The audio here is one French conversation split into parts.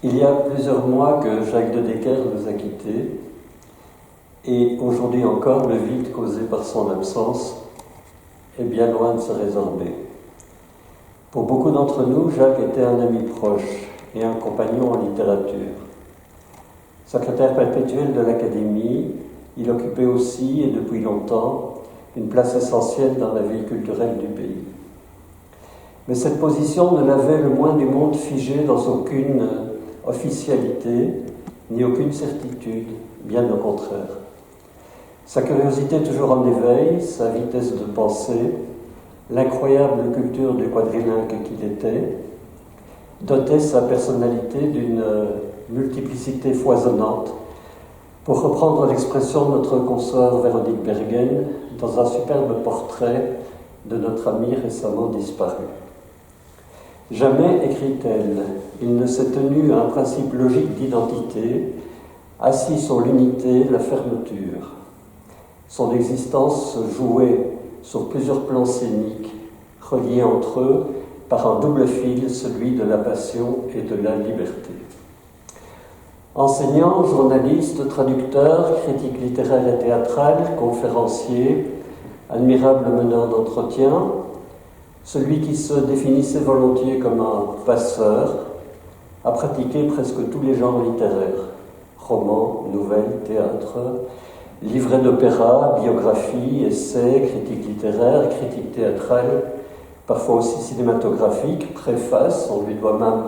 Il y a plusieurs mois que Jacques de Decker nous a quittés, et aujourd'hui encore, le vide causé par son absence est bien loin de se résorber. Pour beaucoup d'entre nous, Jacques était un ami proche et un compagnon en littérature. Secrétaire perpétuel de l'Académie, il occupait aussi, et depuis longtemps, une place essentielle dans la vie culturelle du pays. Mais cette position ne l'avait le moins du monde figé dans aucune officialité, ni aucune certitude, bien au contraire. Sa curiosité toujours en éveil, sa vitesse de pensée, l'incroyable culture du quadrilingue qu'il était, dotaient sa personnalité d'une multiplicité foisonnante, pour reprendre l'expression de notre consoeur Véronique Berghen dans un superbe portrait de notre ami récemment disparu. Jamais, écrit-elle, il ne s'est tenu à un principe logique d'identité, assis sur l'unité, la fermeture. Son existence se jouait sur plusieurs plans scéniques, reliés entre eux par un double fil, celui de la passion et de la liberté. Enseignant, journaliste, traducteur, critique littéraire et théâtral, conférencier, admirable meneur d'entretien, celui qui se définissait volontiers comme un passeur, a pratiqué presque tous les genres littéraires, romans, nouvelles, théâtre, livrets d'opéra, biographies, essais, critiques littéraires, critiques théâtrales, parfois aussi cinématographiques, préfaces, on lui doit même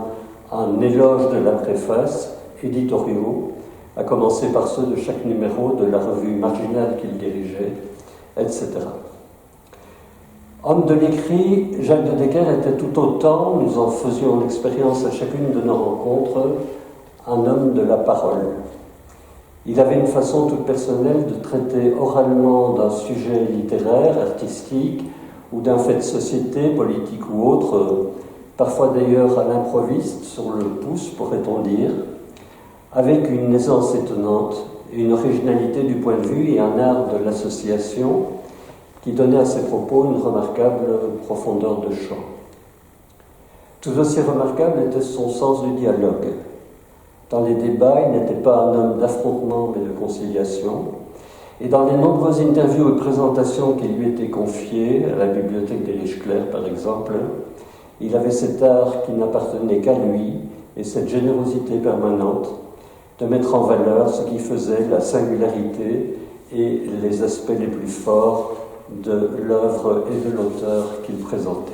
un éloge de la préface, éditoriaux, à commencer par ceux de chaque numéro de la revue marginale qu'il dirigeait, etc. Homme de l'écrit, Jacques de Decker était tout autant, nous en faisions l'expérience à chacune de nos rencontres, un homme de la parole. Il avait une façon toute personnelle de traiter oralement d'un sujet littéraire, artistique, ou d'un fait de société, politique ou autre, parfois d'ailleurs à l'improviste, sur le pouce, pourrait-on dire, avec une aisance étonnante, une originalité du point de vue et un art de l'association qui donnait à ses propos une remarquable profondeur de champ. Tout aussi remarquable était son sens du dialogue. Dans les débats, il n'était pas un homme d'affrontement mais de conciliation, et dans les nombreuses interviews et présentations qui lui étaient confiées, à la bibliothèque des Riche-Clerc par exemple, il avait cet art qui n'appartenait qu'à lui et cette générosité permanente de mettre en valeur ce qui faisait la singularité et les aspects les plus forts de l'œuvre et de l'auteur qu'il présentait.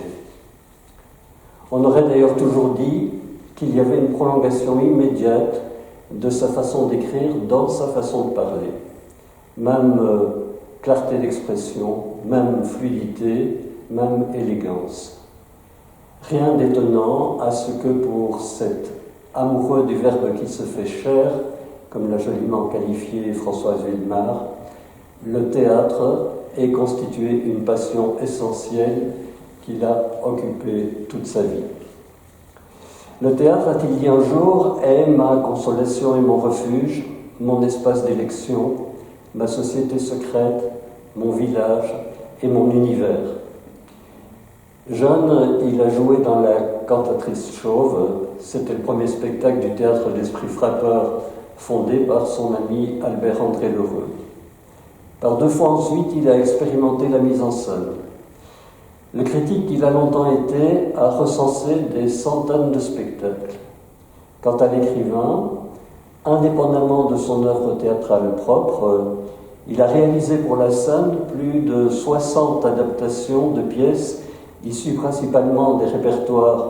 On aurait d'ailleurs toujours dit qu'il y avait une prolongation immédiate de sa façon d'écrire dans sa façon de parler. Même clarté d'expression, même fluidité, même élégance. Rien d'étonnant à ce que pour cet amoureux du verbe qui se fait chair, comme l'a joliment qualifié Françoise Wilmar, le théâtre ait constitué une passion essentielle qui l'a occupé toute sa vie. Le théâtre, a-t-il dit un jour, est ma consolation et mon refuge, mon espace d'élection, ma société secrète, mon village et mon univers. Jeune, il a joué dans La Cantatrice chauve. C'était le premier spectacle du théâtre d'Esprit frappeur fondé par son ami Albert-André Lheureux. Par deux fois ensuite, il a expérimenté la mise en scène. Le critique qu'il a longtemps été a recensé des centaines de spectacles. Quant à l'écrivain, indépendamment de son œuvre théâtrale propre, il a réalisé pour la scène plus de 60 adaptations de pièces issues principalement des répertoires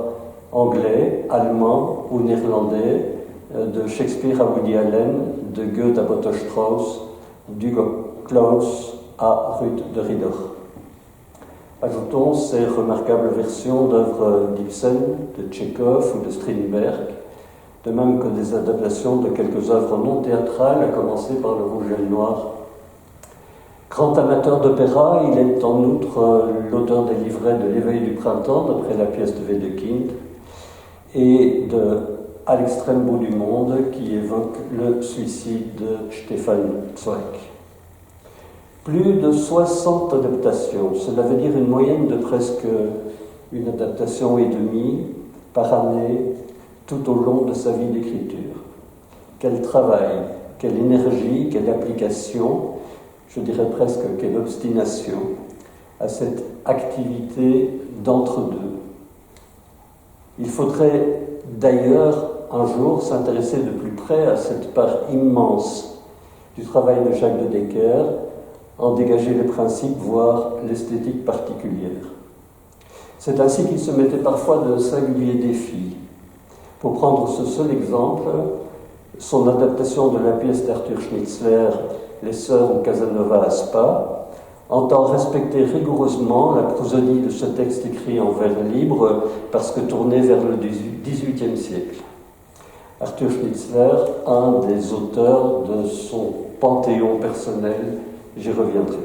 anglais, allemand ou néerlandais, de Shakespeare à Woody Allen, de Goethe à Otto Strauss, d'Hugo Claus à Ruth de Rieder. Ajoutons ces remarquables versions d'œuvres d'Ibsen, de Tchekhov ou de Strindberg, de même que des adaptations de quelques œuvres non théâtrales, à commencer par Le Rouge et le Noir. Grand amateur d'opéra, il est en outre l'auteur des livrets de L'Éveil du printemps, d'après la pièce de Wedekind, et de À l'extrême bout du monde, qui évoque le suicide de Stefan Zweig. Plus de 60 adaptations, cela veut dire une moyenne de presque une adaptation et demie par année, tout au long de sa vie d'écriture. Quel travail, quelle énergie, quelle application, je dirais presque quelle obstination à cette activité d'entre-deux. Il faudrait d'ailleurs un jour s'intéresser de plus près à cette part immense du travail de Jacques de Decker, en dégager les principes, voire l'esthétique particulière. C'est ainsi qu'il se mettait parfois de singuliers défis. Pour prendre ce seul exemple, son adaptation de la pièce d'Arthur Schnitzler, Les Sœurs au Casanova à Spa, entend respecter rigoureusement la prosodie de ce texte écrit en vers libre parce que tourné vers le XVIIIe siècle. Arthur Schnitzler, un des auteurs de son panthéon personnel, j'y reviendrai.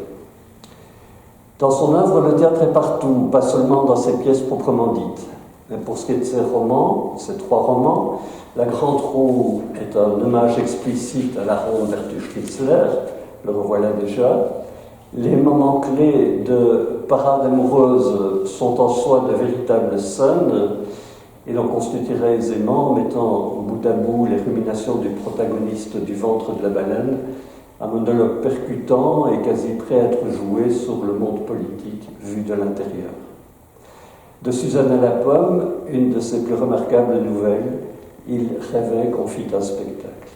Dans son œuvre, le théâtre est partout, pas seulement dans ses pièces proprement dites. Mais pour ce qui est de ses romans, ces 3 romans, La Grande Roue est un hommage explicite à la ronde d'Arthur Schnitzler, le revoilà déjà. Les moments clés de Parade amoureuse sont en soi de véritables scènes, et l'on constituerait aisément, mettant bout à bout les ruminations du protagoniste du ventre de la baleine, un monologue percutant et quasi prêt à être joué sur le monde politique vu de l'intérieur. De Suzanne à la pomme, une de ses plus remarquables nouvelles, il rêvait qu'on fît un spectacle.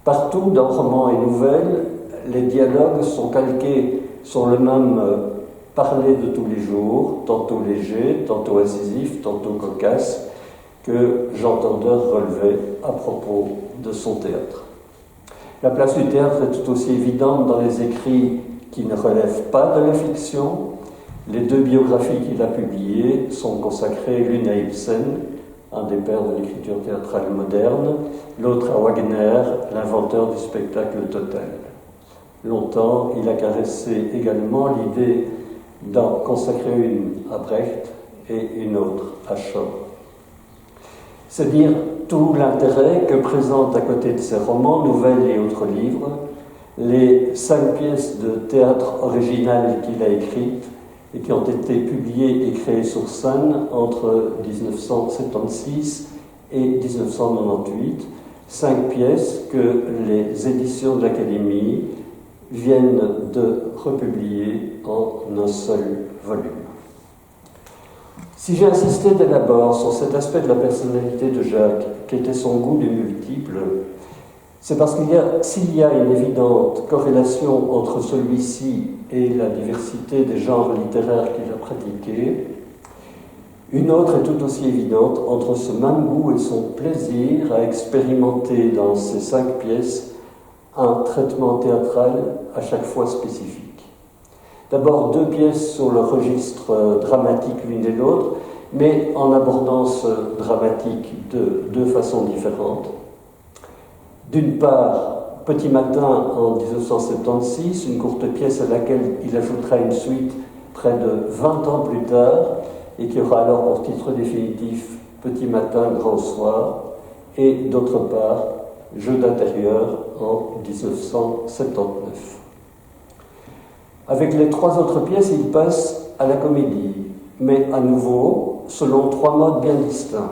Partout, dans romans et nouvelles, les dialogues sont calqués sur le même parler de tous les jours, tantôt léger, tantôt incisif, tantôt cocasse, que Jean Tendeur relevait à propos de son théâtre. La place du théâtre est tout aussi évidente dans les écrits qui ne relèvent pas de la fiction. Les 2 biographies qu'il a publiées sont consacrées l'une à Ibsen, un des pères de l'écriture théâtrale moderne, l'autre à Wagner, l'inventeur du spectacle total. Longtemps, il a caressé également l'idée d'en consacrer une à Brecht et une autre à Shaw. C'est dire tout l'intérêt que présentent à côté de ses romans, nouvelles et autres livres, les 5 pièces de théâtre originales qu'il a écrites et qui ont été publiées et créées sur scène entre 1976 et 1998, 5 pièces que les éditions de l'Académie viennent de republier en un seul volume. Si j'ai insisté dès d'abord sur cet aspect de la personnalité de Jacques, qui était son goût du multiple, c'est parce s'il y a une évidente corrélation entre celui-ci et la diversité des genres littéraires qu'il a pratiqués, une autre est tout aussi évidente entre ce même goût et son plaisir à expérimenter dans ces 5 pièces un traitement théâtral à chaque fois spécifique. D'abord 2 pièces sur le registre dramatique l'une et l'autre, mais en abordant ce dramatique de 2 façons différentes. D'une part, Petit Matin en 1976, une courte pièce à laquelle il ajoutera une suite près de 20 ans plus tard, et qui aura alors pour titre définitif Petit Matin, Grand Soir, et d'autre part, Jeux d'intérieur en 1979. Avec les 3 autres pièces, il passe à la comédie, mais à nouveau selon 3 modes bien distincts.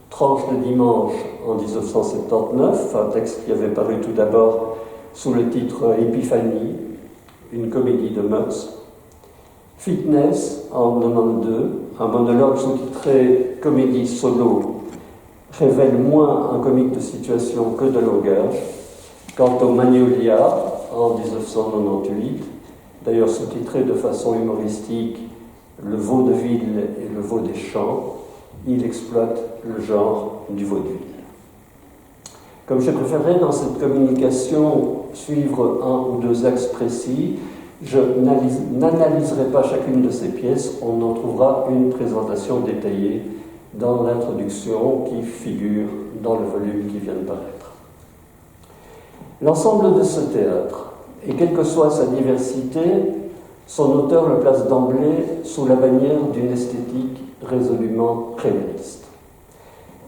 Tranche de dimanche en 1979, un texte qui avait paru tout d'abord sous le titre Épiphanie, une comédie de Mutz. Fitness en 1992, un monologue sous-titré Comédie solo, révèle moins un comique de situation que de langage. Quant au Magnolia en 1998, d'ailleurs sous-titré de façon humoristique Le vaudeville et le veau des champs, il exploite le genre du vaudeville. Comme je préférerais dans cette communication suivre 1 ou 2 axes précis, je n'analyserai pas chacune de ces pièces, on en trouvera une présentation détaillée dans l'introduction qui figure dans le volume qui vient de paraître. L'ensemble de ce théâtre, et quelle que soit sa diversité, son auteur le place d'emblée sous la bannière d'une esthétique résolument réaliste.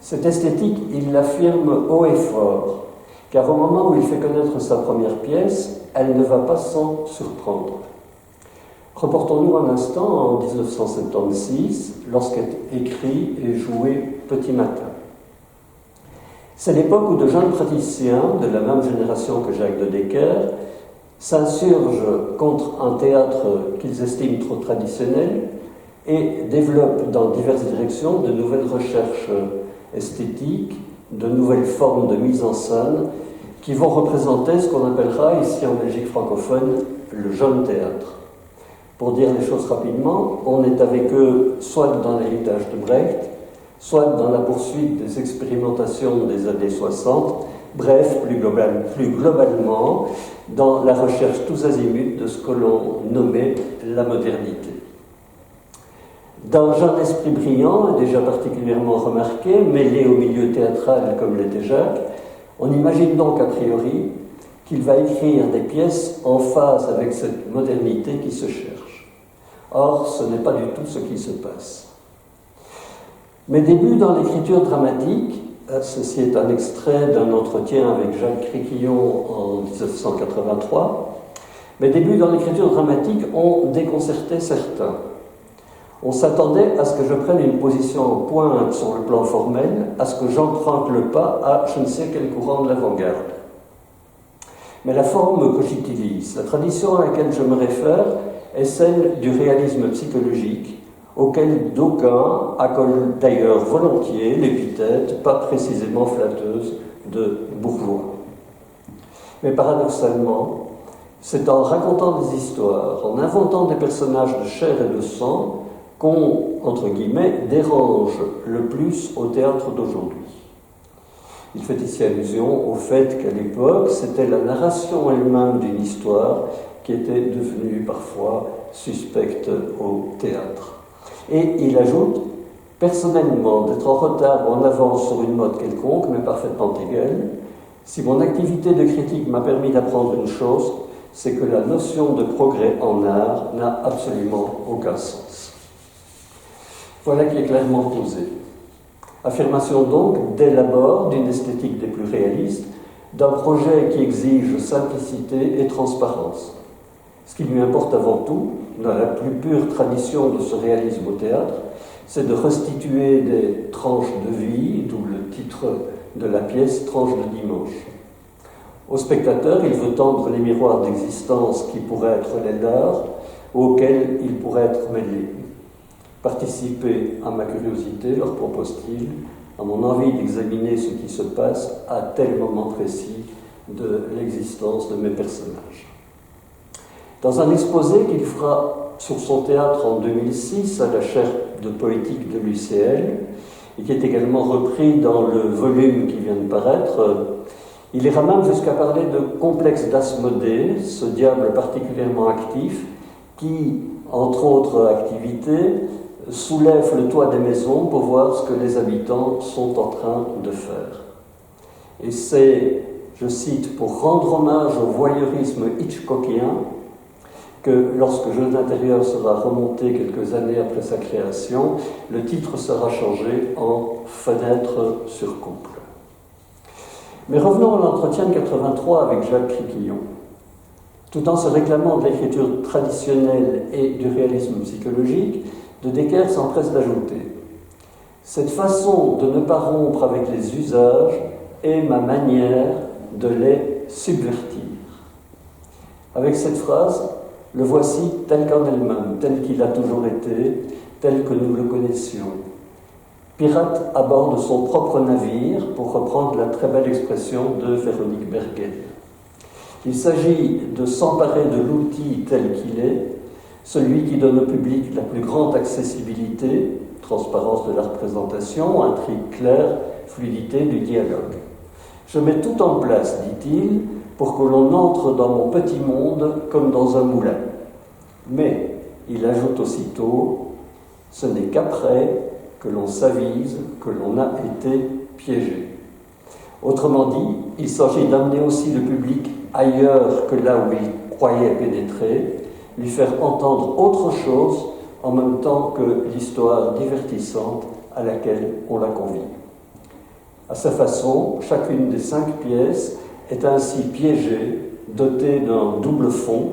Cette esthétique, il l'affirme haut et fort, car au moment où il fait connaître sa première pièce, elle ne va pas s'en surprendre. Reportons-nous un instant en 1976, lorsqu'est écrit et joué Petit Matin. C'est l'époque où de jeunes praticiens, de la même génération que Jacques de Decker, s'insurgent contre un théâtre qu'ils estiment trop traditionnel et développent dans diverses directions de nouvelles recherches esthétiques, de nouvelles formes de mise en scène qui vont représenter ce qu'on appellera ici en Belgique francophone le jeune théâtre. Pour dire les choses rapidement, on est avec eux soit dans l'héritage de Brecht, soit dans la poursuite des expérimentations des années 60, bref, plus globalement, dans la recherche tous azimuts de ce que l'on nommait la modernité. D'un jeune esprit brillant, et déjà particulièrement remarqué, mêlé au milieu théâtral comme l'était Jacques, on imagine donc a priori qu'il va écrire des pièces en phase avec cette modernité qui se cherche. Or, ce n'est pas du tout ce qui se passe. Mes débuts dans l'écriture dramatique, ceci est un extrait d'un entretien avec Jacques Criquillon en 1983, mes débuts dans l'écriture dramatique ont déconcerté certains. On s'attendait à ce que je prenne une position en pointe sur le plan formel, à ce que j'emprunte le pas à je ne sais quel courant de l'avant-garde. Mais la forme que j'utilise, la tradition à laquelle je me réfère, est celle du réalisme psychologique, auquel d'aucuns accolent d'ailleurs volontiers l'épithète, pas précisément flatteuse, de bourgeois. Mais paradoxalement, c'est en racontant des histoires, en inventant des personnages de chair et de sang, qu'on, entre guillemets, dérange le plus au théâtre d'aujourd'hui. Il fait ici allusion au fait qu'à l'époque, c'était la narration elle-même d'une histoire qui était devenue parfois suspecte au théâtre. Et il ajoute, personnellement, d'être en retard ou en avance sur une mode quelconque, mais parfaitement égale, si mon activité de critique m'a permis d'apprendre une chose, c'est que la notion de progrès en art n'a absolument aucun sens. Voilà qui est clairement posé. Affirmation donc, dès l'abord, d'une esthétique des plus réalistes, d'un projet qui exige simplicité et transparence. Ce qui lui importe avant tout, dans la plus pure tradition de ce réalisme au théâtre, c'est de restituer des tranches de vie, d'où le titre de la pièce, Tranches de dimanche. Au spectateur, il veut tendre les miroirs d'existence qui pourraient être les leurs, auxquels il pourrait être mêlé. Participer à ma curiosité, leur propose-t-il, à mon envie d'examiner ce qui se passe à tel moment précis de l'existence de mes personnages. Dans un exposé qu'il fera sur son théâtre en 2006 à la chaire de poétique de l'UCL, et qui est également repris dans le volume qui vient de paraître, il ira même jusqu'à parler de complexe d'Asmodée, ce diable particulièrement actif, qui, entre autres activités, soulève le toit des maisons pour voir ce que les habitants sont en train de faire. Et c'est, je cite, pour rendre hommage au voyeurisme hitchcockien que lorsque Jeux d'intérieur sera remonté quelques années après sa création, le titre sera changé en Fenêtre sur couple. Mais revenons à l'entretien de 83 avec Jacques Criquillon. Tout en se réclamant de l'écriture traditionnelle et du réalisme psychologique, de Decker s'empresse d'ajouter « Cette façon de ne pas rompre avec les usages est ma manière de les subvertir. » Avec cette phrase, le voici tel qu'en elle-même, tel qu'il a toujours été, tel que nous le connaissions. Pirate à bord de son propre navire, pour reprendre la très belle expression de Véronique Bergel. Il s'agit de s'emparer de l'outil tel qu'il est, celui qui donne au public la plus grande accessibilité, transparence de la représentation, intrigue claire, fluidité du dialogue. Je mets tout en place, dit-il, pour que l'on entre dans mon petit monde comme dans un moulin. Mais, il ajoute aussitôt, ce n'est qu'après que l'on s'avise que l'on a été piégé. Autrement dit, il s'agit d'amener aussi le public ailleurs que là où il croyait pénétrer, lui faire entendre autre chose en même temps que l'histoire divertissante à laquelle on l'a convie. À sa façon, chacune des 5 pièces est ainsi piégée, dotée d'un double fond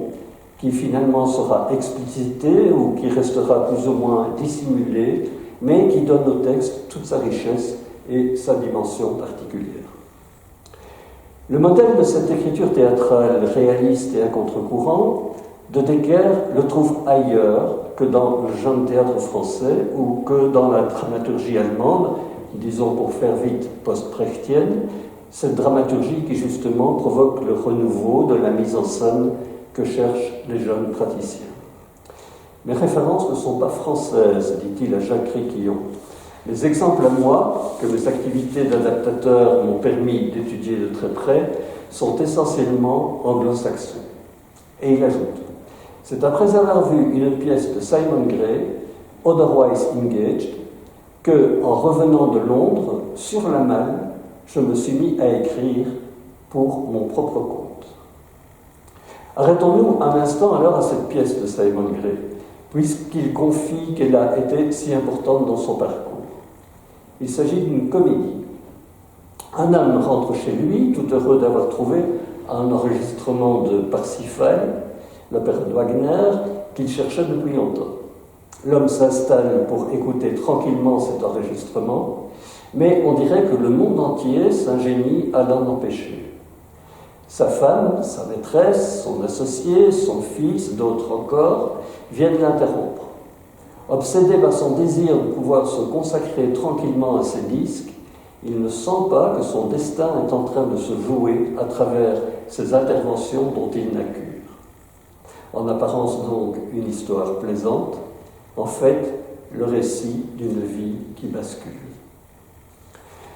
qui finalement sera explicité ou qui restera plus ou moins dissimulé, mais qui donne au texte toute sa richesse et sa dimension particulière. Le modèle de cette écriture théâtrale réaliste et à contre-courant, de Decker le trouve ailleurs que dans le jeune théâtre français ou que dans la dramaturgie allemande, disons pour faire vite post-brechtienne, cette dramaturgie qui justement provoque le renouveau de la mise en scène que cherchent les jeunes praticiens. Mes références ne sont pas françaises, dit-il à Jacques Réquillon. Les exemples à moi, que mes activités d'adaptateur m'ont permis d'étudier de très près, sont essentiellement anglo-saxons. Et il ajoute, c'est après avoir vu une pièce de Simon Gray, Otherwise Engaged, que, en revenant de Londres, sur la malle, je me suis mis à écrire pour mon propre compte. Arrêtons-nous un instant alors à cette pièce de Simon Gray, puisqu'il confie qu'elle a été si importante dans son parcours. Il s'agit d'une comédie. Un homme rentre chez lui, tout heureux d'avoir trouvé un enregistrement de Parsifal, l'opéra de Wagner, qu'il cherchait depuis longtemps. L'homme s'installe pour écouter tranquillement cet enregistrement, mais on dirait que le monde entier s'ingénie à l'en empêcher. Sa femme, sa maîtresse, son associé, son fils, d'autres encore, viennent l'interrompre. Obsédé par son désir de pouvoir se consacrer tranquillement à ses disques, il ne sent pas que son destin est en train de se jouer à travers ces interventions dont il n'a cure. En apparence donc une histoire plaisante, en fait le récit d'une vie qui bascule.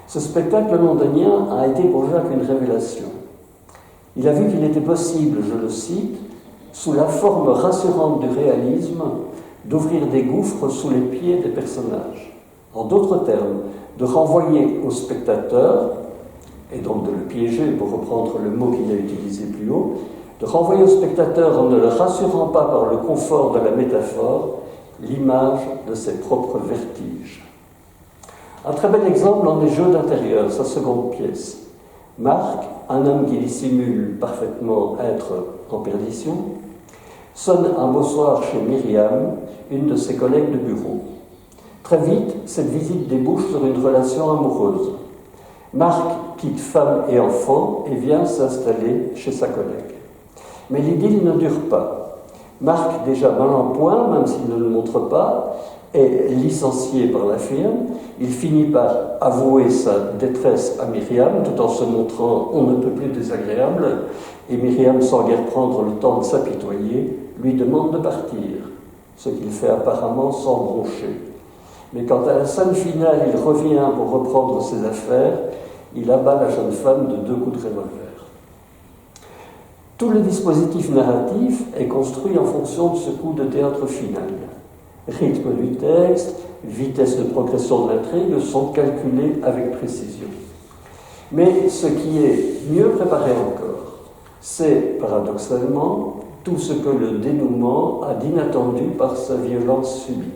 Ce spectacle londonien a été pour Jacques une révélation. Il a vu qu'il était possible, je le cite, sous la forme rassurante du réalisme, d'ouvrir des gouffres sous les pieds des personnages. En d'autres termes, de renvoyer au spectateur, et donc de le piéger, pour reprendre le mot qu'il a utilisé plus haut, de renvoyer au spectateur en ne le rassurant pas par le confort de la métaphore, l'image de ses propres vertiges. Un très bel exemple en est Jeux d'intérieur, sa seconde pièce. Marc, un homme qui dissimule parfaitement être en perdition, sonne un beau soir chez Myriam, une de ses collègues de bureau. Très vite, cette visite débouche sur une relation amoureuse. Marc quitte femme et enfant et vient s'installer chez sa collègue. Mais l'idylle ne dure pas. Marc, déjà mal en point, même s'il ne le montre pas, est licencié par la firme. Il finit par avouer sa détresse à Myriam, tout en se montrant on ne peut plus désagréable, et Myriam, sans guère prendre le temps de s'apitoyer, lui demande de partir, ce qu'il fait apparemment sans broncher. Mais quand à la scène finale, il revient pour reprendre ses affaires, il abat la jeune femme de 2 coups de revolver. Tout le dispositif narratif est construit en fonction de ce coup de théâtre final. Rythme du texte, vitesse de progression de l'intrigue sont calculés avec précision. Mais ce qui est mieux préparé encore, c'est, paradoxalement, tout ce que le dénouement a d'inattendu par sa violence subite.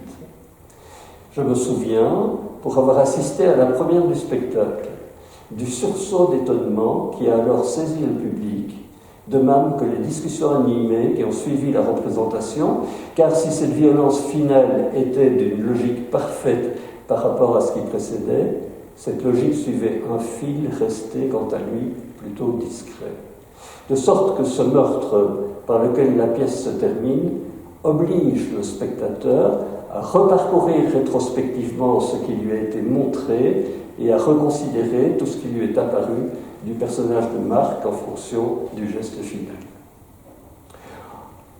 Je me souviens, pour avoir assisté à la première du spectacle, du sursaut d'étonnement qui a alors saisi le public, de même que les discussions animées qui ont suivi la représentation, car si cette violence finale était d'une logique parfaite par rapport à ce qui précédait, cette logique suivait un fil resté, quant à lui, plutôt discret. De sorte que ce meurtre par lequel la pièce se termine oblige le spectateur à reparcourir rétrospectivement ce qui lui a été montré et à reconsidérer tout ce qui lui est apparu du personnage de Marc en fonction du geste final.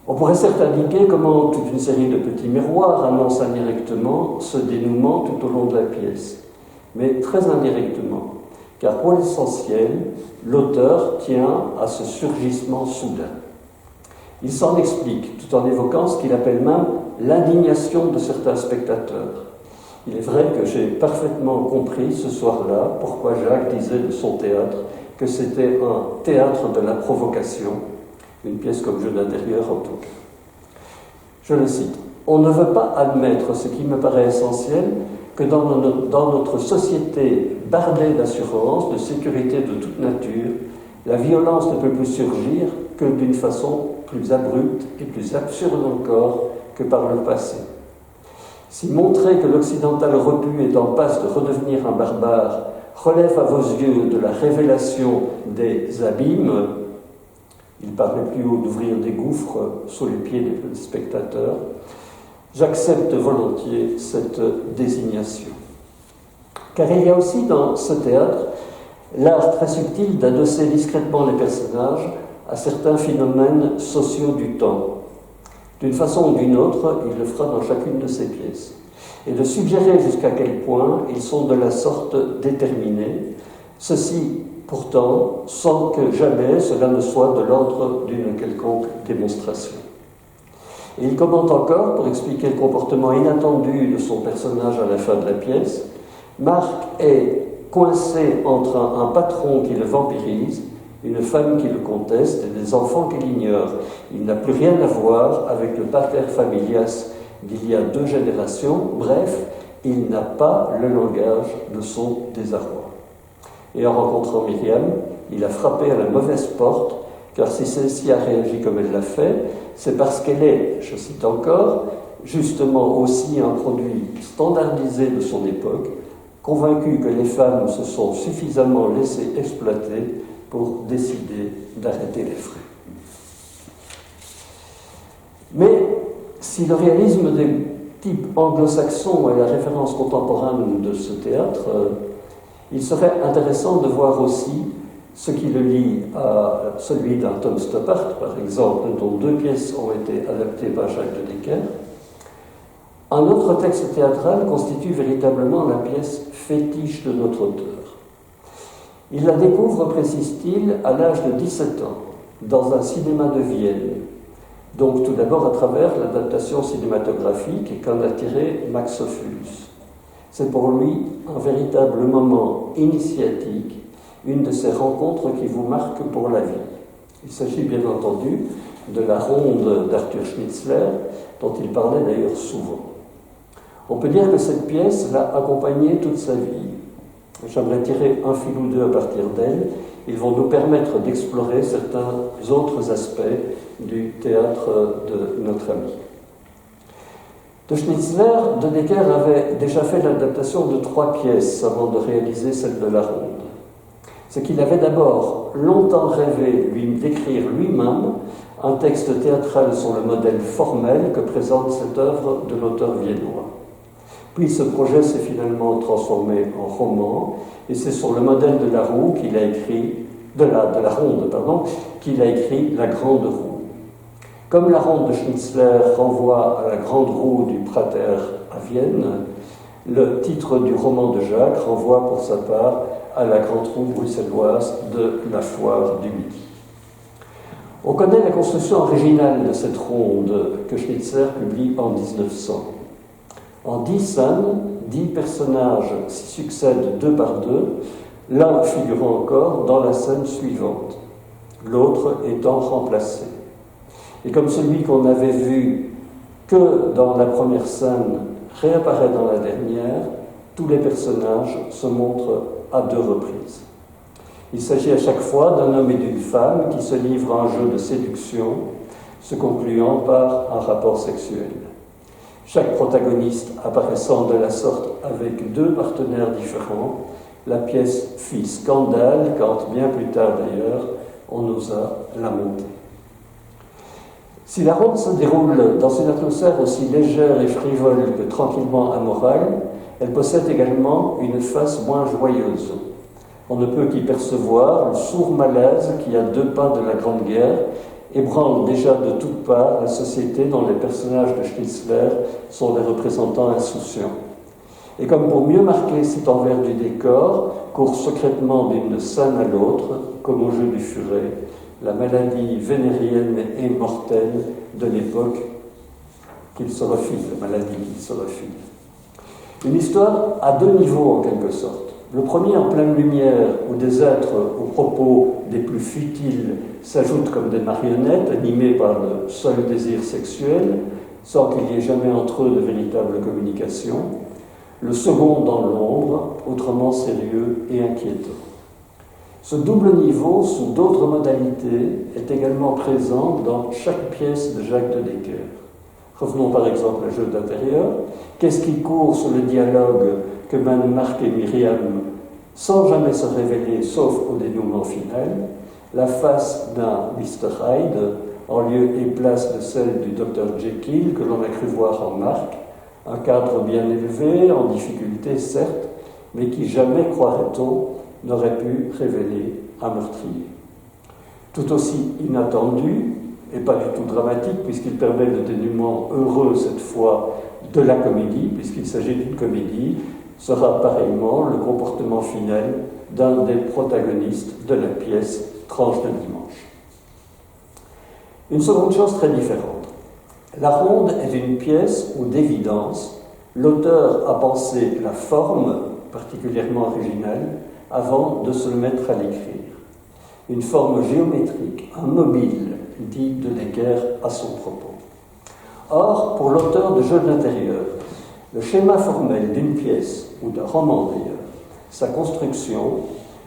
On pourrait certes indiquer comment toute une série de petits miroirs annonce indirectement ce dénouement tout au long de la pièce, mais très indirectement, car pour l'essentiel, l'auteur tient à ce surgissement soudain. Il s'en explique tout en évoquant ce qu'il appelle même l'indignation de certains spectateurs. Il est vrai que j'ai parfaitement compris ce soir-là pourquoi Jacques disait de son théâtre que c'était un théâtre de la provocation, une pièce comme Jeu d'intérieur en tout cas. Je le cite. « On ne veut pas admettre ce qui me paraît essentiel, que dans notre société bardée d'assurance, de sécurité de toute nature, la violence ne peut plus surgir que d'une façon plus abrupte et plus absurde encore que par le passé. Si montrer que l'occidental repu est en passe de redevenir un barbare relève à vos yeux de la révélation des abîmes, il parlait plus haut d'ouvrir des gouffres sous les pieds des spectateurs, j'accepte volontiers cette désignation. Car il y a aussi dans ce théâtre l'art très subtil d'adosser discrètement les personnages à certains phénomènes sociaux du temps. D'une façon ou d'une autre, il le fera dans chacune de ses pièces. Et de suggérer jusqu'à quel point ils sont de la sorte déterminés, ceci pourtant sans que jamais cela ne soit de l'ordre d'une quelconque démonstration. Et il commente encore, pour expliquer le comportement inattendu de son personnage à la fin de la pièce, Marc est coincé entre un patron qui le vampirise, une femme qui le conteste et des enfants qui l'ignorent. Il n'a plus rien à voir avec le pater familias d'il y a 2 générations. Bref, il n'a pas le langage de son désarroi. Et en rencontrant Myriam, il a frappé à la mauvaise porte, car si celle-ci a réagi comme elle l'a fait, c'est parce qu'elle est, je cite encore, justement aussi un produit standardisé de son époque, convaincue que les femmes se sont suffisamment laissées exploiter pour décider d'arrêter les frais. Mais si le réalisme des types anglo-saxons est la référence contemporaine de ce théâtre, il serait intéressant de voir aussi ce qui le lie à celui d'un Tom Stoppard, par exemple, dont 2 pièces ont été adaptées par Jacques de Decker. Un autre texte théâtral constitue véritablement la pièce fétiche de notre auteur. Il la découvre, précise-t-il, à l'âge de 17 ans, dans un cinéma de Vienne. Donc tout d'abord à travers l'adaptation cinématographique qu'en a tiré Max Ophuls. C'est pour lui un véritable moment initiatique, une de ces rencontres qui vous marquent pour la vie. Il s'agit bien entendu de la ronde d'Arthur Schnitzler, dont il parlait d'ailleurs souvent. On peut dire que cette pièce l'a accompagné toute sa vie. J'aimerais tirer un fil ou 2 à partir d'elle. Ils vont nous permettre d'explorer certains autres aspects du théâtre de notre ami. De Schnitzler, de Decker avait déjà fait l'adaptation de 3 pièces avant de réaliser celle de la ronde. C'est qu'il avait d'abord longtemps rêvé d'écrire lui-même un texte théâtral sur le modèle formel que présente cette œuvre de l'auteur viennois. Puis ce projet s'est finalement transformé en roman, et c'est sur le modèle de la roue qu'il a écrit, de la ronde, qu'il a écrit La Grande Roue. Comme la ronde de Schnitzler renvoie à la Grande Roue du Prater à Vienne, le titre du roman de Jacques renvoie pour sa part à la Grande Roue bruxelloise de la Foire du Midi. On connaît la construction originale de cette ronde que Schnitzler publie en 1900. En 10 scènes, 10 personnages s'y succèdent 2 par 2, l'un figurant encore dans la scène suivante, l'autre étant remplacé. Et comme celui qu'on n'avait vu que dans la première scène réapparaît dans la dernière, tous les personnages se montrent à 2 reprises. Il s'agit à chaque fois d'un homme et d'une femme qui se livrent à un jeu de séduction, se concluant par un rapport sexuel. Chaque protagoniste apparaissant de la sorte avec 2 partenaires différents, la pièce fit scandale quand, bien plus tard d'ailleurs, on osa la monter. Si la ronde se déroule dans une atmosphère aussi légère et frivole que tranquillement amorale, elle possède également une face moins joyeuse. On ne peut qu'y percevoir le sourd malaise qui, à 2 pas de la Grande Guerre, ébranle déjà de toutes parts la société dont les personnages de Schnitzler sont les représentants insouciants. Et comme pour mieux marquer cet envers du décor, court secrètement d'une scène à l'autre, comme au jeu du furet, la maladie vénérienne et mortelle de l'époque qu'il se refile, la maladie qu'il se refile. Une histoire à 2 niveaux en quelque sorte. Le premier en pleine lumière, où des êtres aux propos des plus futiles s'ajoutent comme des marionnettes animées par le seul désir sexuel, sans qu'il n'y ait jamais entre eux de véritable communication. Le second dans l'ombre, autrement sérieux et inquiétant. Ce double niveau, sous d'autres modalités, est également présent dans chaque pièce de Jacques de Decker. Revenons par exemple à Jeu d'intérieur. Qu'est-ce qui court sur le dialogue que mènent Marc et Myriam sans jamais se révéler, sauf au dénouement final, la face d'un Mr. Hyde, en lieu et place de celle du Dr. Jekyll que l'on a cru voir en Mark, un cadre bien élevé, en difficulté certes, mais qui jamais, croirait-on, n'aurait pu révéler un meurtrier. Tout aussi inattendu, et pas du tout dramatique, puisqu'il permet le dénouement heureux cette fois de la comédie, puisqu'il s'agit d'une comédie, sera pareillement le comportement final d'un des protagonistes de la pièce Tranche de dimanche. Une seconde chose très différente. La Ronde est une pièce où, d'évidence, l'auteur a pensé la forme particulièrement originale avant de se mettre à l'écrire. Une forme géométrique, un mobile, dit de Decker à son propos. Or, pour l'auteur de Jeux de l'intérieur, le schéma formel d'une pièce, ou d'un roman d'ailleurs, sa construction,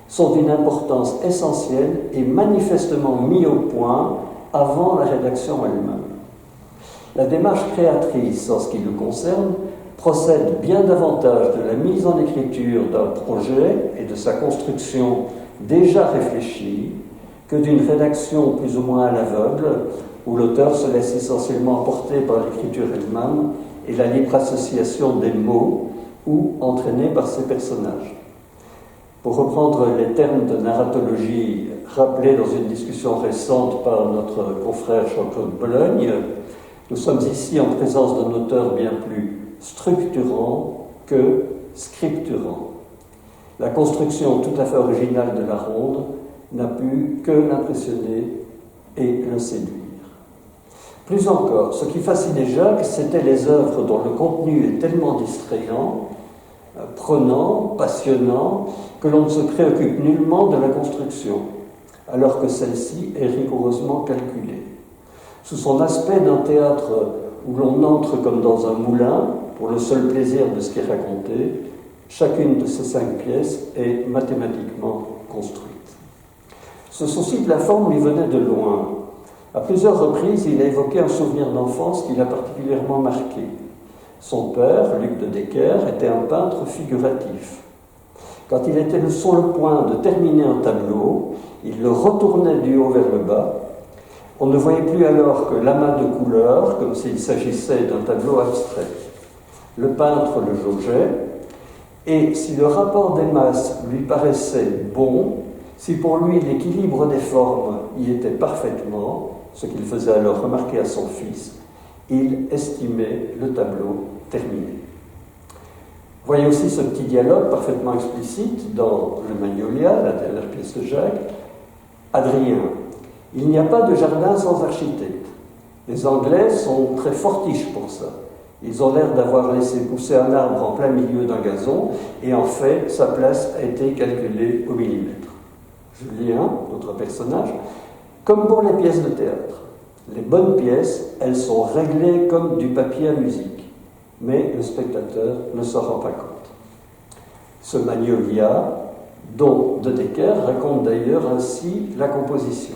sont d'une importance essentielle et manifestement mis au point avant la rédaction elle-même. La démarche créatrice, en ce qui le concerne, procède bien davantage de la mise en écriture d'un projet et de sa construction déjà réfléchie que d'une rédaction plus ou moins à l'aveugle, où l'auteur se laisse essentiellement emporter par l'écriture elle-même et la libre association des mots ou entraîné par ses personnages. Pour reprendre les termes de narratologie rappelés dans une discussion récente par notre confrère Jean-Claude Bologne, nous sommes ici en présence d'un auteur bien plus structurant que scripturant. La construction tout à fait originale de la Ronde n'a pu que l'impressionner et le séduire. Plus encore, ce qui fascinait Jacques, c'était les œuvres dont le contenu est tellement distrayant, prenant, passionnant, que l'on ne se préoccupe nullement de la construction, alors que celle-ci est rigoureusement calculée. Sous son aspect d'un théâtre où l'on entre comme dans un moulin, pour le seul plaisir de ce qui est raconté, chacune de ces 5 pièces est mathématiquement construite. Ce souci de la forme lui venait de loin. À plusieurs reprises, il a évoqué un souvenir d'enfance qui l'a particulièrement marqué. Son père, Luc de Decker, était un peintre figuratif. Quand il était sur le point de terminer un tableau, il le retournait du haut vers le bas. On ne voyait plus alors que l'amas de couleurs, comme s'il s'agissait d'un tableau abstrait. Le peintre le jaugeait, et si le rapport des masses lui paraissait bon, si pour lui l'équilibre des formes y était parfaitement, ce qu'il faisait alors remarquer à son fils, il estimait le tableau terminé. Voyez aussi ce petit dialogue parfaitement explicite dans le Magnolia, la dernière pièce de Jacques. Adrien, il n'y a pas de jardin sans architecte. Les Anglais sont très fortiches pour ça. Ils ont l'air d'avoir laissé pousser un arbre en plein milieu d'un gazon, et en fait, sa place a été calculée au millimètre. Julien, notre personnage, comme pour les pièces de théâtre. Les bonnes pièces, elles sont réglées comme du papier à musique, mais le spectateur ne s'en rend pas compte. Ce Magnolia, dont de Decker raconte d'ailleurs ainsi la composition.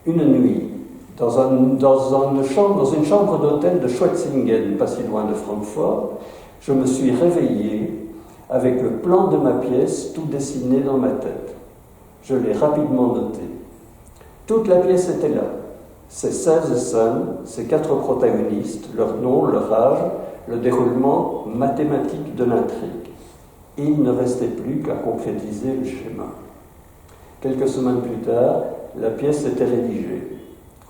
Une nuit, dans une chambre d'hôtel de Schwetzingen, pas si loin de Francfort, je me suis réveillé avec le plan de ma pièce tout dessiné dans ma tête. Je l'ai rapidement noté. Toute la pièce était là. Ces 16 scènes, ces 4 protagonistes, leur nom, leur âge, le déroulement mathématique de l'intrigue. Il ne restait plus qu'à concrétiser le schéma. Quelques semaines plus tard, la pièce était rédigée.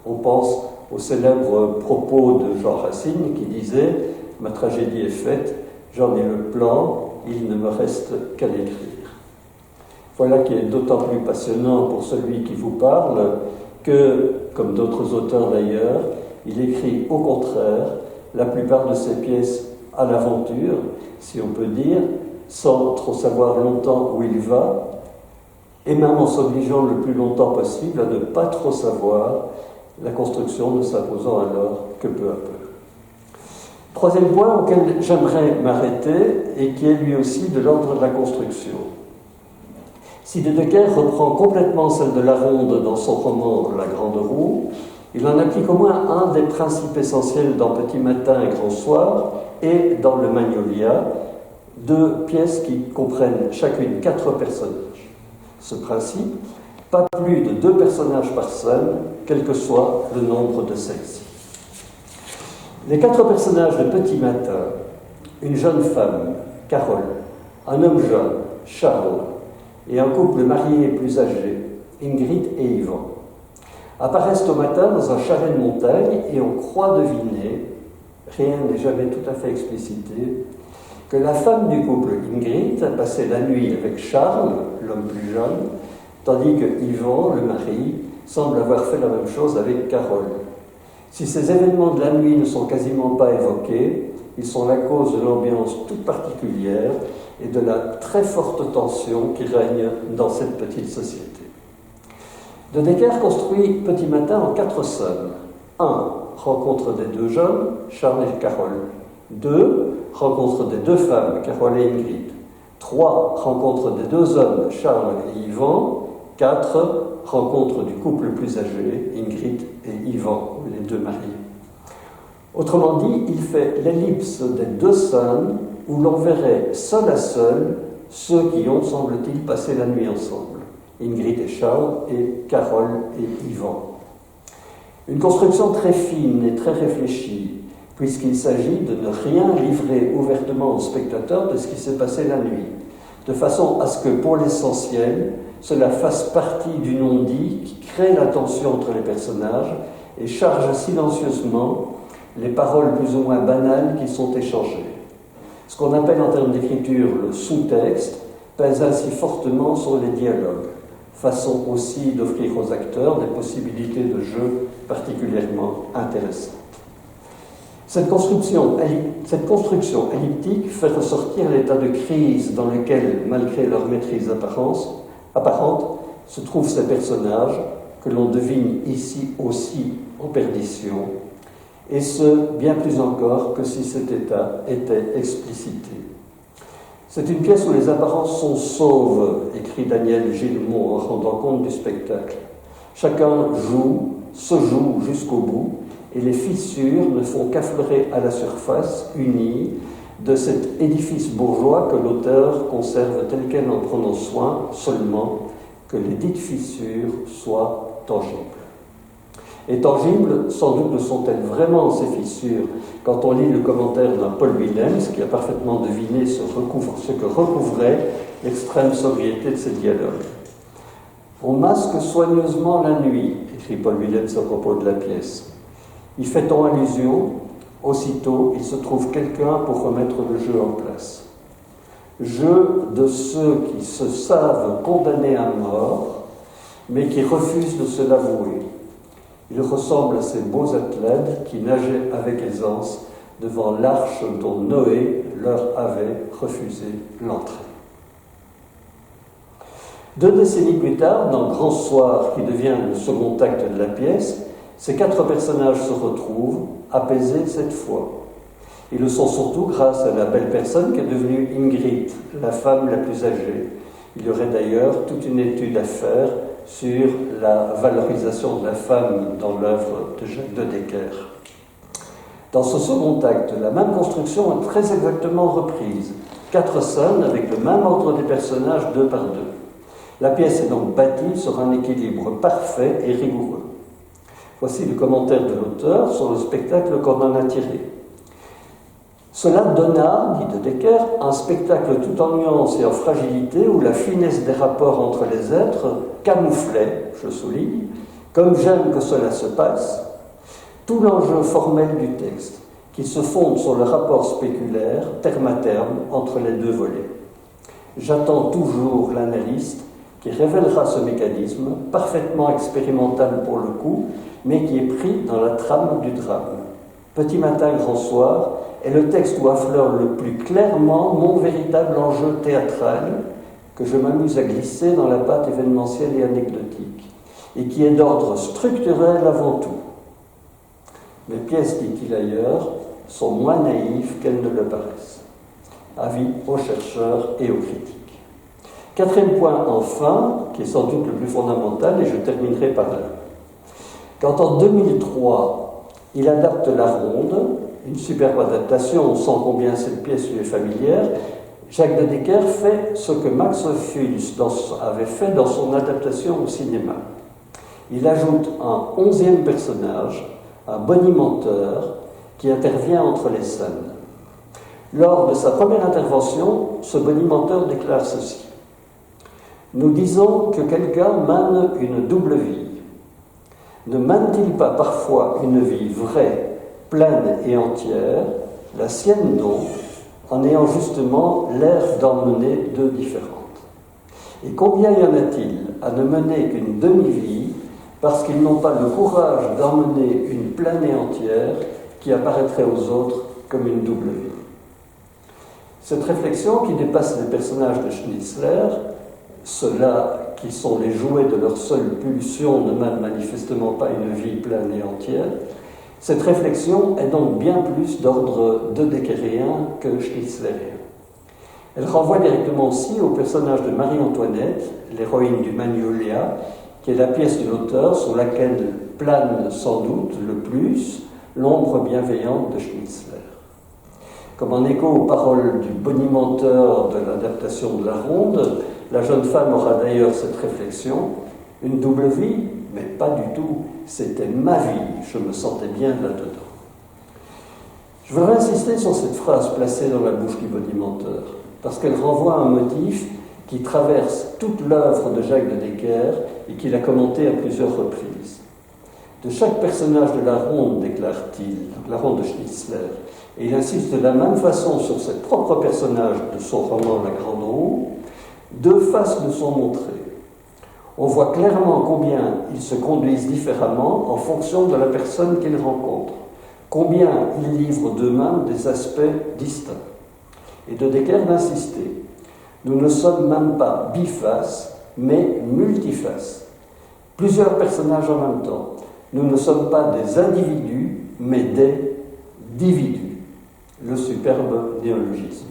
On pense au célèbre propos de Jean Racine qui disait « Ma tragédie est faite, j'en ai le plan, il ne me reste qu'à l'écrire ». Voilà qui est d'autant plus passionnant pour celui qui vous parle que, comme d'autres auteurs d'ailleurs, il écrit au contraire la plupart de ses pièces à l'aventure, si on peut dire, sans trop savoir longtemps où il va, et même en s'obligeant le plus longtemps possible à ne pas trop savoir, la construction ne s'imposant alors que peu à peu. Troisième point auquel j'aimerais m'arrêter, et qui est lui aussi de l'ordre de la construction. Si de Decker reprend complètement celle de la Ronde dans son roman La Grande Roue, il en applique au moins un des principes essentiels dans Petit Matin et Grand Soir et dans le Magnolia, 2 pièces qui comprennent chacune 4 personnages. Ce principe, pas plus de 2 personnages par scène, quel que soit le nombre de celles-ci. Les 4 personnages de Petit Matin, une jeune femme, Carole, un homme jeune, Charles, et un couple marié et plus âgé, Ingrid et Yvan, apparaissent au matin dans un chalet de montagne et on croit deviner, rien n'est jamais tout à fait explicité, que la femme du couple Ingrid a passé la nuit avec Charles, l'homme plus jeune, tandis que Yvan, le mari, semble avoir fait la même chose avec Carole. Si ces événements de la nuit ne sont quasiment pas évoqués, ils sont la cause de l'ambiance toute particulière et de la très forte tension qui règne dans cette petite société. De Decker construit Petit Matin en 4 scènes. 1. Rencontre des 2 jeunes, Charles et Carole. 2. Rencontre des 2 femmes, Carole et Ingrid. 3. Rencontre des 2 hommes, Charles et Yvan. 4. Rencontre du couple plus âgé, Ingrid et Yvan, les 2 mariés. Autrement dit, il fait l'ellipse des 2 scènes où l'on verrait seul à seul ceux qui ont, semble-t-il, passé la nuit ensemble. Ingrid et Charles et Carole et Yvan. Une construction très fine et très réfléchie, puisqu'il s'agit de ne rien livrer ouvertement au spectateur de ce qui s'est passé la nuit, de façon à ce que, pour l'essentiel, cela fasse partie du non-dit qui crée la tension entre les personnages et charge silencieusement les paroles plus ou moins banales qui sont échangées. Ce qu'on appelle en termes d'écriture le sous-texte pèse ainsi fortement sur les dialogues, façon aussi d'offrir aux acteurs des possibilités de jeu particulièrement intéressantes. Cette construction elliptique fait ressortir l'état de crise dans lequel, malgré leur maîtrise apparente, se trouvent ces personnages que l'on devine ici aussi en perdition, et ce, bien plus encore que si cet état était explicité. C'est une pièce où les apparences sont sauves, écrit Daniel Gillemont en rendant compte du spectacle. Chacun se joue jusqu'au bout, et les fissures ne font qu'affleurer à la surface unie de cet édifice bourgeois que l'auteur conserve tel quel en prenant soin seulement que les dites fissures soient tangibles. Et tangibles, sans doute ne sont-elles vraiment ces fissures quand on lit le commentaire d'un Paul Willems qui a parfaitement deviné ce que recouvrait l'extrême sobriété de ces dialogues. On masque soigneusement la nuit, écrit Paul Willems à propos de la pièce. Y fait-on allusion? Aussitôt, il se trouve quelqu'un pour remettre le jeu en place. Jeu de ceux qui se savent condamnés à mort, mais qui refusent de se l'avouer. Il ressemble à ces beaux athlètes qui nageaient avec aisance devant l'arche dont Noé leur avait refusé l'entrée. 2 décennies plus tard, dans Grand Soir, qui devient le second acte de la pièce, ces 4 personnages se retrouvent, apaisés cette fois. Ils le sont surtout grâce à la belle personne qui est devenue Ingrid, la femme la plus âgée. Il y aurait d'ailleurs toute une étude à faire sur la valorisation de la femme dans l'œuvre de Jacques de Decker. Dans ce second acte, la même construction est très exactement reprise. 4 scènes avec le même ordre des personnages 2 par 2. La pièce est donc bâtie sur un équilibre parfait et rigoureux. Voici le commentaire de l'auteur sur le spectacle qu'on en a tiré. Cela donna, dit de Decker, un spectacle tout en nuances et en fragilité où la finesse des rapports entre les êtres camouflait, je souligne, comme j'aime que cela se passe, tout l'enjeu formel du texte, qui se fonde sur le rapport spéculaire, terme à terme, entre les 2 volets. J'attends toujours l'analyste qui révélera ce mécanisme, parfaitement expérimental pour le coup, mais qui est pris dans la trame du drame. Petit Matin, Grand Soir est le texte où affleure le plus clairement mon véritable enjeu théâtral, que je m'amuse à glisser dans la pâte événementielle et anecdotique, et qui est d'ordre structurel avant tout. Mes pièces, dit-il ailleurs, sont moins naïves qu'elles ne le paraissent. Avis aux chercheurs et aux critiques. 4e point, enfin, qui est sans doute le plus fondamental, et je terminerai par là. Quand en 2003, il adapte La Ronde, une superbe adaptation, on sent combien cette pièce lui est familière, Jacques de Decker fait ce que Max Ophuls avait fait dans son adaptation au cinéma. Il ajoute un 11e personnage, un bonimenteur, qui intervient entre les scènes. Lors de sa première intervention, ce bonimenteur déclare ceci. « Nous disons que quelqu'un mène une double vie. Ne mène-t-il pas parfois une vie vraie, pleine et entière, la sienne donc, en ayant justement l'air d'en mener deux différentes. Et combien y en a-t-il à ne mener qu'une demi-vie, parce qu'ils n'ont pas le courage d'emmener une pleine et entière qui apparaîtrait aux autres comme une double vie. » Cette réflexion qui dépasse les personnages de Schnitzler, ceux-là qui sont les jouets de leur seule pulsion ne mènent manifestement pas une vie pleine et entière, cette réflexion est donc bien plus d'ordre dedeckérien que schnitzlerien. Elle renvoie directement aussi au personnage de Marie-Antoinette, l'héroïne du Magnolia, qui est la pièce de l'auteur sur laquelle plane sans doute le plus l'ombre bienveillante de Schnitzler. Comme en écho aux paroles du bonimenteur de l'adaptation de La Ronde, la jeune femme aura d'ailleurs cette réflexion, une double vie, mais pas du tout, c'était ma vie, je me sentais bien là-dedans. Je voudrais insister sur cette phrase placée dans la bouche du bonimenteur, parce qu'elle renvoie à un motif qui traverse toute l'œuvre de Jacques de Decker et qu'il a commenté à plusieurs reprises. De chaque personnage de La Ronde, déclare-t-il, La Ronde de Schnitzler, et il insiste de la même façon sur ses propres personnages de son roman La Grande Roue, deux faces nous sont montrées. On voit clairement combien ils se conduisent différemment en fonction de la personne qu'ils rencontrent, combien ils livrent d'eux-mêmes des aspects distincts. Et de Decker d'insister, nous ne sommes même pas bifaces, mais multifaces. Plusieurs personnages en même temps. Nous ne sommes pas des individus, mais des dividus. Le superbe néologisme.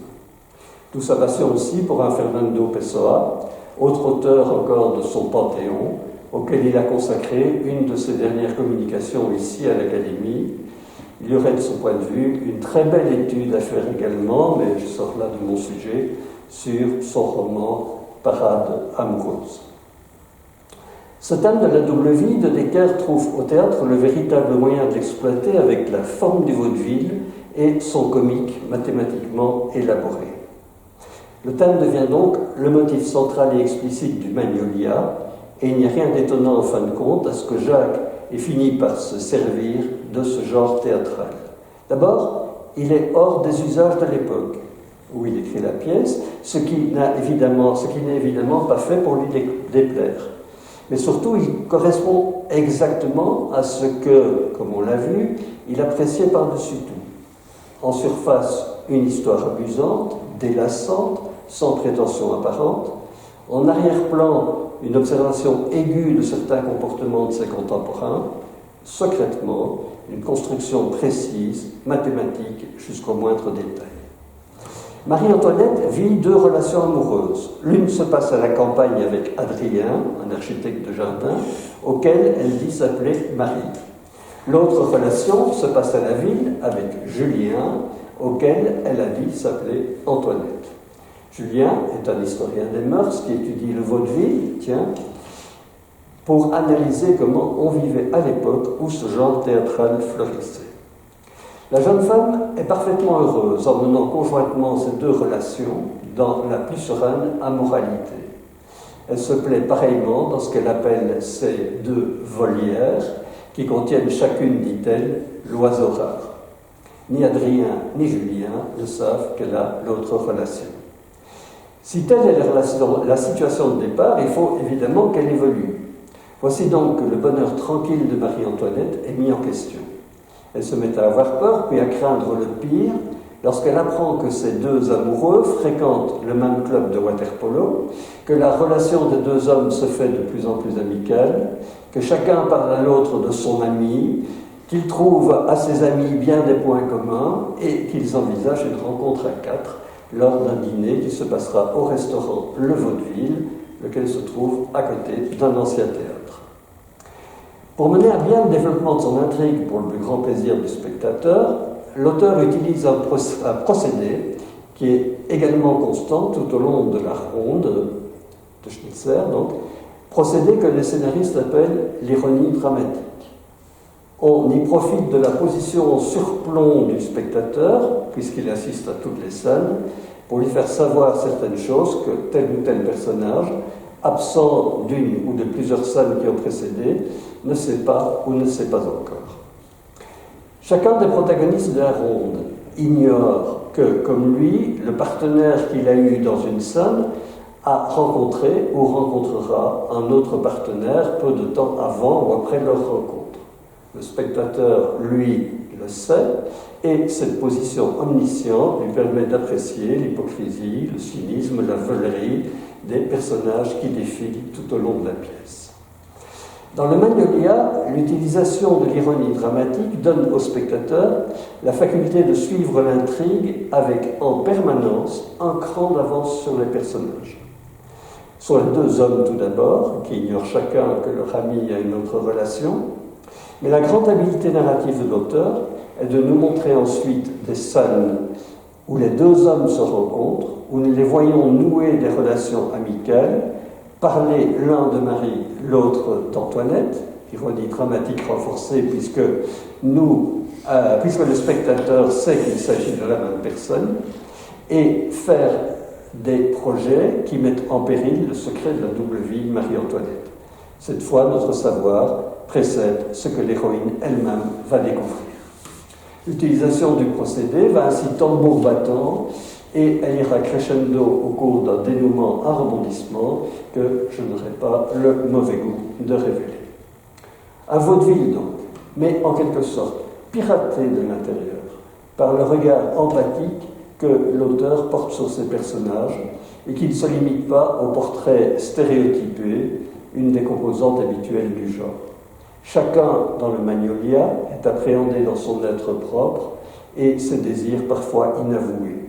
D'où sa passion aussi pour un Fernando Pessoa, autre auteur encore de son panthéon, auquel il a consacré une de ses dernières communications ici à l'Académie. Il y aurait de ce point de vue une très belle étude à faire également, mais je sors là de mon sujet, sur son roman Parade amoureuse. Ce thème de la double vie, de Decker trouve au théâtre le véritable moyen de l'exploiter avec la forme du vaudeville et son comique mathématiquement élaboré. Le thème devient donc le motif central et explicite du Magnolia, et il n'y a rien d'étonnant en fin de compte à ce que Jacques ait fini par se servir de ce genre théâtral. D'abord, il est hors des usages de l'époque où il écrit la pièce, ce qui n'est évidemment pas fait pour lui déplaire. Mais surtout, il correspond exactement à ce que, comme on l'a vu, il appréciait par-dessus tout. En surface, une histoire amusante, délassante, sans prétention apparente. En arrière-plan, une observation aiguë de certains comportements de ses contemporains. Secrètement, une construction précise, mathématique, jusqu'au moindre détail. Marie-Antoinette vit deux relations amoureuses. L'une se passe à la campagne avec Adrien, un architecte de jardin, auquel elle dit s'appeler Marie. L'autre relation se passe à la ville avec Julien, auquel elle a dit s'appeler Antoinette. Julien est un historien des mœurs qui étudie le vaudeville, pour analyser comment on vivait à l'époque où ce genre théâtral fleurissait. La jeune femme est parfaitement heureuse en menant conjointement ces deux relations dans la plus sereine amoralité. Elle se plaît pareillement dans ce qu'elle appelle ces deux volières qui contiennent chacune, dit-elle, l'oiseau rare. Ni Adrien ni Julien ne savent qu'elle a l'autre relation. Si telle est la situation de départ, il faut évidemment qu'elle évolue. Voici donc que le bonheur tranquille de Marie-Antoinette est mis en question. Elle se met à avoir peur, puis à craindre le pire, lorsqu'elle apprend que ces deux amoureux fréquentent le même club de water-polo, que la relation des deux hommes se fait de plus en plus amicale, que chacun parle à l'autre de son ami, qu'il trouve à ses amis bien des points communs et qu'ils envisagent une rencontre à quatre lors d'un dîner qui se passera au restaurant Le Vaudeville, lequel se trouve à côté d'un ancien théâtre. Pour mener à bien le développement de son intrigue pour le plus grand plaisir du spectateur, l'auteur utilise un procédé qui est également constant tout au long de la ronde de Schnitzer, donc, procédé que les scénaristes appellent l'ironie dramatique. On y profite de la position en surplomb du spectateur, puisqu'il assiste à toutes les scènes, pour lui faire savoir certaines choses que tel ou tel personnage, absent d'une ou de plusieurs scènes qui ont précédé, ne sait pas ou ne sait pas encore. Chacun des protagonistes de la ronde ignore que, comme lui, le partenaire qu'il a eu dans une scène a rencontré ou rencontrera un autre partenaire peu de temps avant ou après leur rencontre. Le spectateur, lui, le sait, et cette position omnisciente lui permet d'apprécier l'hypocrisie, le cynisme, la veulerie des personnages qui défilent tout au long de la pièce. Dans le Magnolia, l'utilisation de l'ironie dramatique donne au spectateur la faculté de suivre l'intrigue avec en permanence un cran d'avance sur les personnages. Sur les deux hommes tout d'abord, qui ignorent chacun que leur ami a une autre relation, mais la grande habileté narrative de l'auteur est de nous montrer ensuite des scènes où les deux hommes se rencontrent, où nous les voyons nouer des relations amicales, parler l'un de Marie, l'autre d'Antoinette, ironie dramatique renforcée puisque le spectateur sait qu'il s'agit de la même personne, et faire des projets qui mettent en péril le secret de la double vie de Marie-Antoinette. Cette fois, notre savoir précède ce que l'héroïne elle-même va découvrir. L'utilisation du procédé va ainsi tambour battant et elle ira crescendo au cours d'un dénouement à rebondissement que je n'aurai pas le mauvais goût de révéler. Un vaudeville donc, mais en quelque sorte piraté de l'intérieur par le regard empathique que l'auteur porte sur ses personnages et qui ne se limite pas au portrait stéréotypé, une des composantes habituelles du genre. Chacun dans le Magnolia est appréhendé dans son être propre et ses désirs parfois inavoués,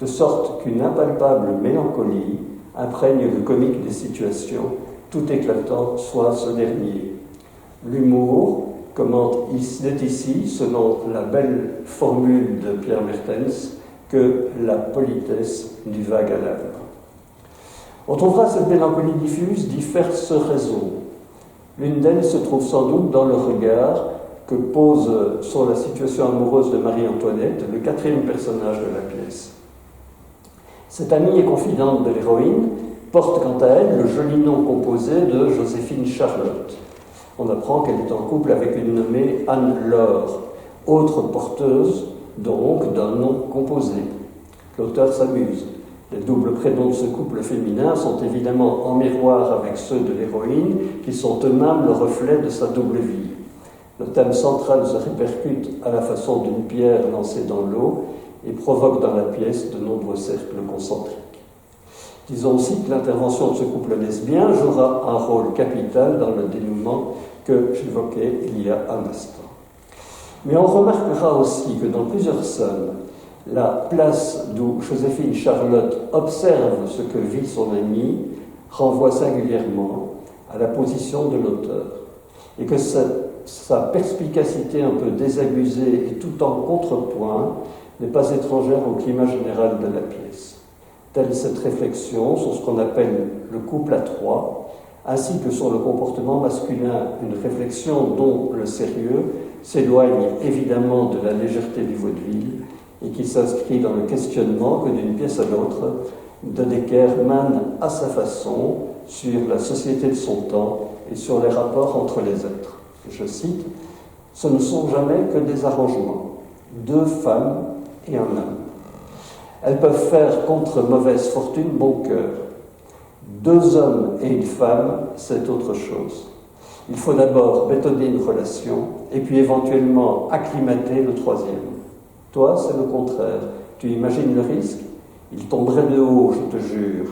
de sorte qu'une impalpable mélancolie imprègne le comique des situations, tout éclatant soit ce dernier. L'humour, est ici, selon la belle formule de Pierre Mertens, que la politesse du vague à l'âme. On trouvera cette mélancolie diffuse diverses raisons. L'une d'elles se trouve sans doute dans le regard que pose sur la situation amoureuse de Marie-Antoinette le quatrième personnage de la pièce. Cette amie et confidente de l'héroïne porte quant à elle le joli nom composé de Joséphine Charlotte. On apprend qu'elle est en couple avec une nommée Anne-Laure, autre porteuse donc d'un nom composé. L'auteur s'amuse. Les doubles prénoms de ce couple féminin sont évidemment en miroir avec ceux de l'héroïne, qui sont eux-mêmes le reflet de sa double vie. Le thème central se répercute à la façon d'une pierre lancée dans l'eau et provoque dans la pièce de nombreux cercles concentriques. Disons aussi que l'intervention de ce couple lesbien jouera un rôle capital dans le dénouement que j'évoquais il y a un instant. Mais on remarquera aussi que dans plusieurs scènes, la place d'où Joséphine Charlotte observe ce que vit son ami renvoie singulièrement à la position de l'auteur, et que sa perspicacité un peu désabusée et tout en contrepoint n'est pas étrangère au climat général de la pièce. Telle cette réflexion sur ce qu'on appelle le couple à trois, ainsi que sur le comportement masculin, une réflexion dont le sérieux s'éloigne évidemment de la légèreté du vaudeville et qui s'inscrit dans le questionnement que d'une pièce à l'autre, de Decker mène à sa façon sur la société de son temps et sur les rapports entre les êtres. Je cite, « Ce ne sont jamais que des arrangements, deux femmes et un homme. Elles peuvent faire contre mauvaise fortune bon cœur. Deux hommes et une femme, c'est autre chose. Il faut d'abord bétonner une relation et puis éventuellement acclimater le troisième. Toi, c'est le contraire. Tu imagines le risque? Il tomberait de haut, je te jure.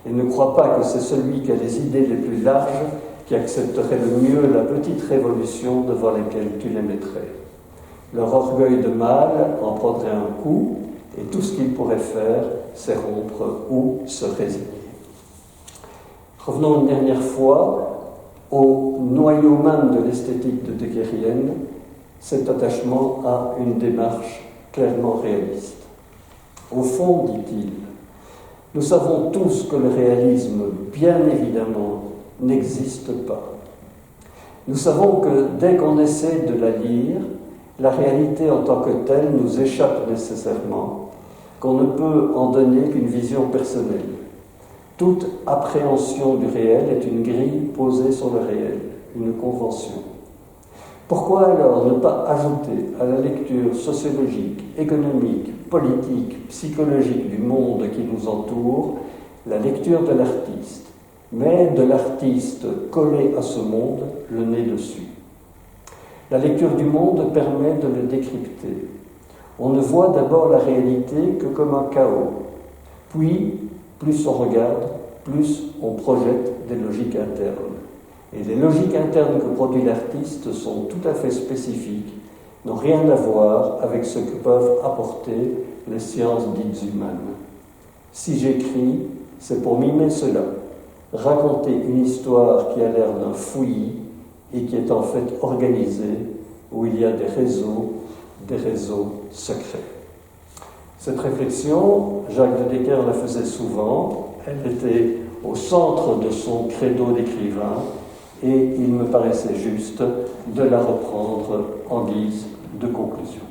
Et ne crois pas que c'est celui qui a les idées les plus larges qui accepterait le mieux la petite révolution devant laquelle tu les mettrais. Leur orgueil de mâle en prendrait un coup, et tout ce qu'ils pourraient faire, c'est rompre ou se résigner. » Revenons une dernière fois au noyau même de l'esthétique de Deckerienne, cet attachement à une démarche clairement réaliste. Au fond, dit-il, Nous savons tous que le réalisme, bien évidemment, n'existe pas. Nous savons que dès qu'on essaie de la lire, la réalité en tant que telle nous échappe nécessairement, qu'on ne peut en donner qu'une vision personnelle. Toute appréhension du réel est une grille posée sur le réel, une convention. Pourquoi alors ne pas ajouter à la lecture sociologique, économique, politique, psychologique du monde qui nous entoure la lecture de l'artiste, mais de l'artiste collé à ce monde, le nez dessus. La lecture du monde permet de le décrypter. On ne voit d'abord la réalité que comme un chaos. Puis, plus on regarde, plus on projette des logiques internes. Et les logiques internes que produit l'artiste sont tout à fait spécifiques, n'ont rien à voir avec ce que peuvent apporter les sciences dites humaines. Si j'écris, c'est pour mimer cela, raconter une histoire qui a l'air d'un fouillis et qui est en fait organisée, où il y a des réseaux secrets. Cette réflexion, Jacques de Decker la faisait souvent, elle était au centre de son credo d'écrivain, et il me paraissait juste de la reprendre en guise de conclusion.